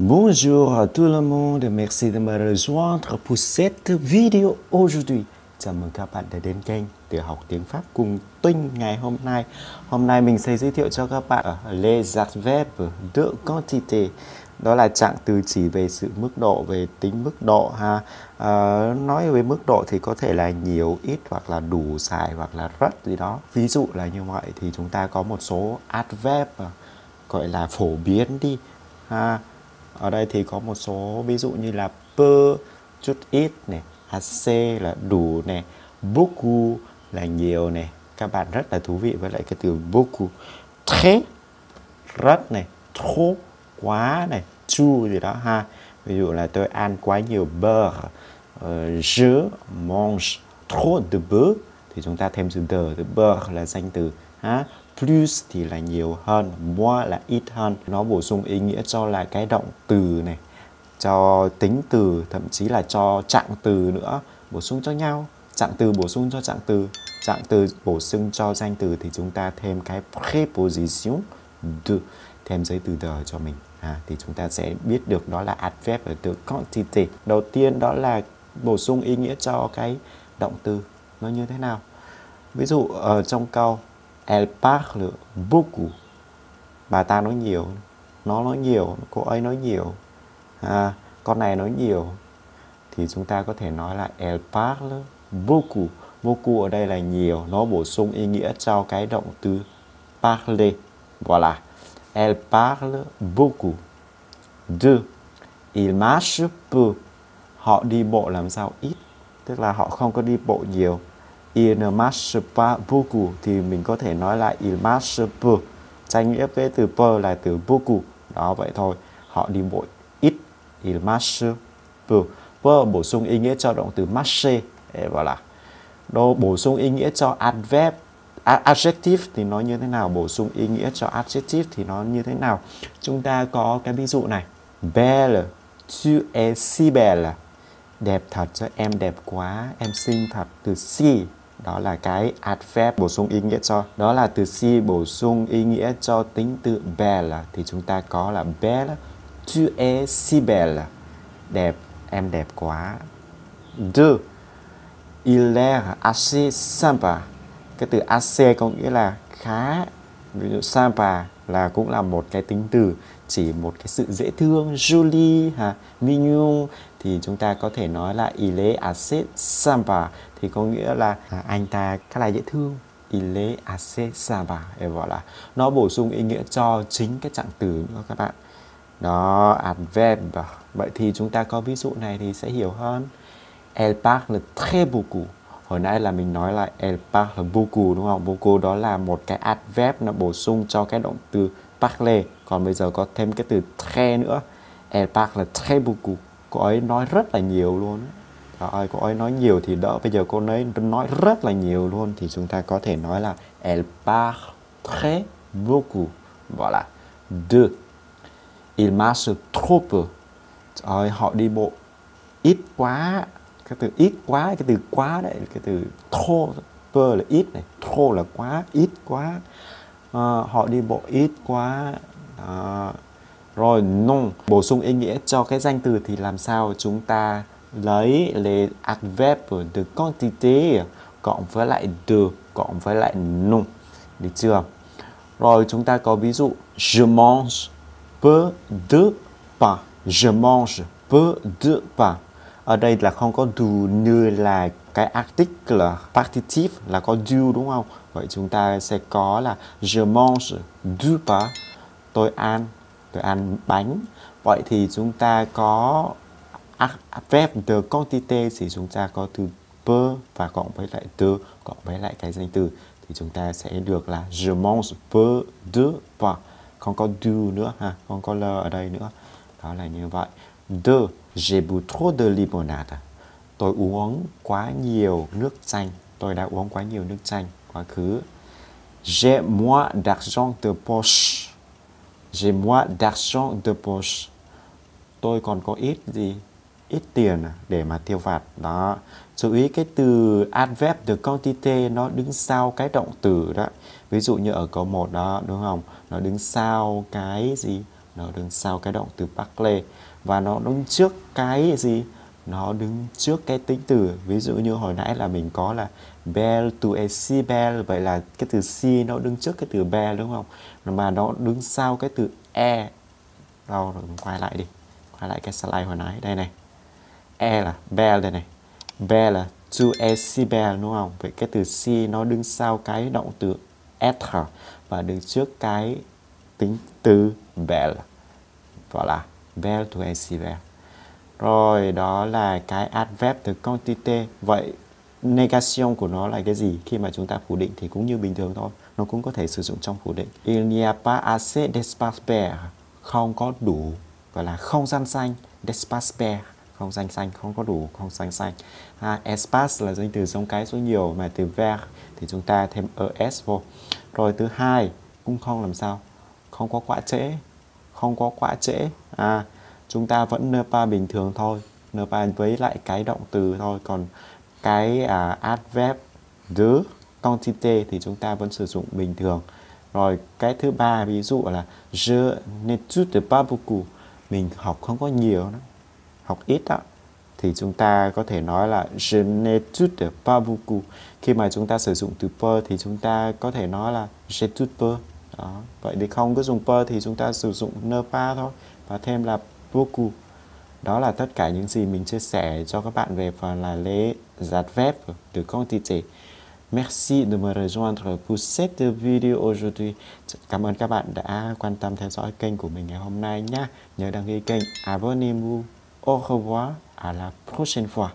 Bonjour à tout le monde, merci de me rejoindre pour cette vidéo aujourd'hui. Chào mừng các bạn đã đến kênh Tự học tiếng Pháp cùng Tinh ngày hôm nay. Hôm nay mình sẽ giới thiệu cho các bạn les adverbes de quantité. Đó là trạng từ chỉ về sự mức độ, về tính mức độ ha. Nói về mức độ thì có thể là nhiều, ít hoặc là đủ, xài hoặc là rất gì đó. Ví dụ là như vậy thì chúng ta có một số adverb gọi là phổ biến đi ha. Ở đây thì có một số ví dụ như là peu, chút ít này, assez là đủ này, beaucoup là nhiều này. Các bạn rất là thú vị với lại cái từ beaucoup. Très rất này, trop quá này, too gì đó ha. Ví dụ là tôi ăn quá nhiều beurre, je mange trop de beurre thì chúng ta thêm từ de beurre là danh từ ha. Plus thì là nhiều hơn, moins là ít hơn. Nó bổ sung ý nghĩa cho là cái động từ này, cho tính từ, thậm chí là cho trạng từ nữa, bổ sung cho nhau. Trạng từ bổ sung cho trạng từ bổ sung cho danh từ thì chúng ta thêm cái préposition de, thêm giấy từ de cho mình. Thì chúng ta sẽ biết được đó là adverb de quantité. Đầu tiên đó là bổ sung ý nghĩa cho cái động từ nó như thế nào. Ví dụ ở trong câu Elle parle beaucoup. Bà ta nói nhiều, nó nói nhiều, cô ấy nói nhiều, con này nói nhiều. Thì chúng ta có thể nói là Elle parle beaucoup. Beaucoup ở đây là nhiều, nó bổ sung ý nghĩa cho cái động từ parler. Voilà. Elle parle beaucoup. Deux. Il marche peu. Họ đi bộ làm sao ít, tức là họ không có đi bộ nhiều. Il ne marche pas beaucoup thì mình có thể nói là il marche peu. Tranh nghĩa cái từ peu là từ beaucoup. Đó, vậy thôi. Họ đi bộ ít. Il marche peu. Peu bổ sung ý nghĩa cho động từ marcher. Voilà. Đó, bổ sung ý nghĩa cho adverb. Adjective thì nó như thế nào? Bổ sung ý nghĩa cho adjective thì nó như thế nào? Chúng ta có cái ví dụ này. Belle, tu es si belle. Đẹp thật cho, em đẹp quá, em xinh thật. Từ si, đó là cái adverb bổ sung ý nghĩa cho. Đó là từ si bổ sung ý nghĩa cho tính từ belle. Thì chúng ta có là belle, tu es si belle. Đẹp, em đẹp quá. Deux. Il est assez sympa. Cái từ assez có nghĩa là khá. Ví dụ sympa là cũng là một cái tính từ chỉ một cái sự dễ thương, joli, mignon. Thì chúng ta có thể nói là il est assez sympa. Thì có nghĩa là anh ta khá là dễ thương. Il est assez sympa. Et voilà. Nó bổ sung ý nghĩa cho chính cái trạng từ nữa các bạn. Đó, adverb. Vậy thì chúng ta có ví dụ này thì sẽ hiểu hơn. Elle parle très beaucoup. Hồi nãy là mình nói là elle parle beaucoup đúng không? Beaucoup đó là một cái adverb nó bổ sung cho cái động từ parler. Còn bây giờ có thêm cái từ très nữa. Elle parle très beaucoup. Cô ấy nói rất là nhiều luôn. Trời ơi, cô ấy nói nhiều thì đỡ. Bây giờ cô ấy nói rất là nhiều luôn. Thì chúng ta có thể nói là elle parle très beaucoup. Voilà. Deux. Il marche trop peu. Trời ơi, họ đi bộ ít quá. Cái từ ít quá, cái từ quá đấy, cái từ trop, peu là ít này, trop là quá, ít quá. Họ đi bộ ít quá. Rồi non, bổ sung ý nghĩa cho cái danh từ thì làm sao? Chúng ta lấy les adverbes de quantité cộng với lại de, cộng với lại non. Được chưa? Rồi chúng ta có ví dụ je mange peu de pain. Je mange peu de pain. Ở đây là không có do như là cái article partitive là có do đúng không? Vậy chúng ta sẽ có là je mange du pain. Tôi ăn bánh. Vậy thì chúng ta có adverb de quantité thì chúng ta có từ peu và cộng với lại de, cộng với lại cái danh từ thì chúng ta sẽ được là je mange peu de pain. Không có do nữa ha, không có l ở đây nữa. Đó là như vậy. Deux. J'ai bu trop de limonade. Tôi uống quá nhiều nước chanh. Tôi đã uống quá nhiều nước chanh. Quá khứ. J'ai moins d'argent de poche. J'ai moins d'argent de poche. Tôi còn có ít gì? Ít tiền để mà tiêu vặt. Đó. Chú ý cái từ adverb de quantité nó đứng sau cái động từ đó. Ví dụ như ở câu 1 đó, đúng không? Nó đứng sau cái gì? nó đứng sau cái động từ parler và nó đứng trước cái gì? Nó đứng trước cái tính từ. Ví dụ như hồi nãy là mình có là belle, tu es si belle, vậy là cái từ si nó đứng trước cái từ belle đúng không? Mà nó đứng sau cái từ e. Rồi mình quay lại đi. Quay lại cái slide hồi nãy đây này. E là belle đây này. Belle là tu es si belle đúng không? Vậy cái từ si nó đứng sau cái động từ être và đứng trước cái tính từ belle. Voilà, belle, tu es si belle. Rồi đó là cái adverb de quantité. Vậy negation của nó là cái gì? Khi mà chúng ta phủ định thì cũng như bình thường thôi, nó cũng có thể sử dụng trong phủ định. Il n'y a pas assez d'espace vert. Không có đủ, gọi là không gian xanh. D'espace vert, không gian xanh, không có đủ không gian xanh. Espace là danh từ giống cái số nhiều, mà từ vert thì chúng ta thêm es vô. Rồi thứ hai, cũng không làm sao? Không có quá trễ. Không có quá trễ. Chúng ta vẫn ne pas bình thường thôi, ne pas với lại cái động từ thôi, còn cái adverb de quantité thì chúng ta vẫn sử dụng bình thường. Rồi cái thứ ba, ví dụ là je n'étudie pas beaucoup, mình học không có nhiều đó, học ít đó, thì chúng ta có thể nói là je n'étudie pas beaucoup. Khi mà chúng ta sử dụng từ peu thì chúng ta có thể nói là j'étudie peu. Đó. Vậy thì không có dùng peu thì chúng ta sử dụng ne pas thôi và thêm là beaucoup. Đó là tất cả những gì mình chia sẻ cho các bạn về phần là les adverbes de quantité. Merci de me rejoindre pour cette video aujourd'hui. Cảm ơn các bạn đã quan tâm theo dõi kênh của mình ngày hôm nay nhé. Nhớ đăng ký kênh, abonnez-vous. Au revoir, à la prochaine fois.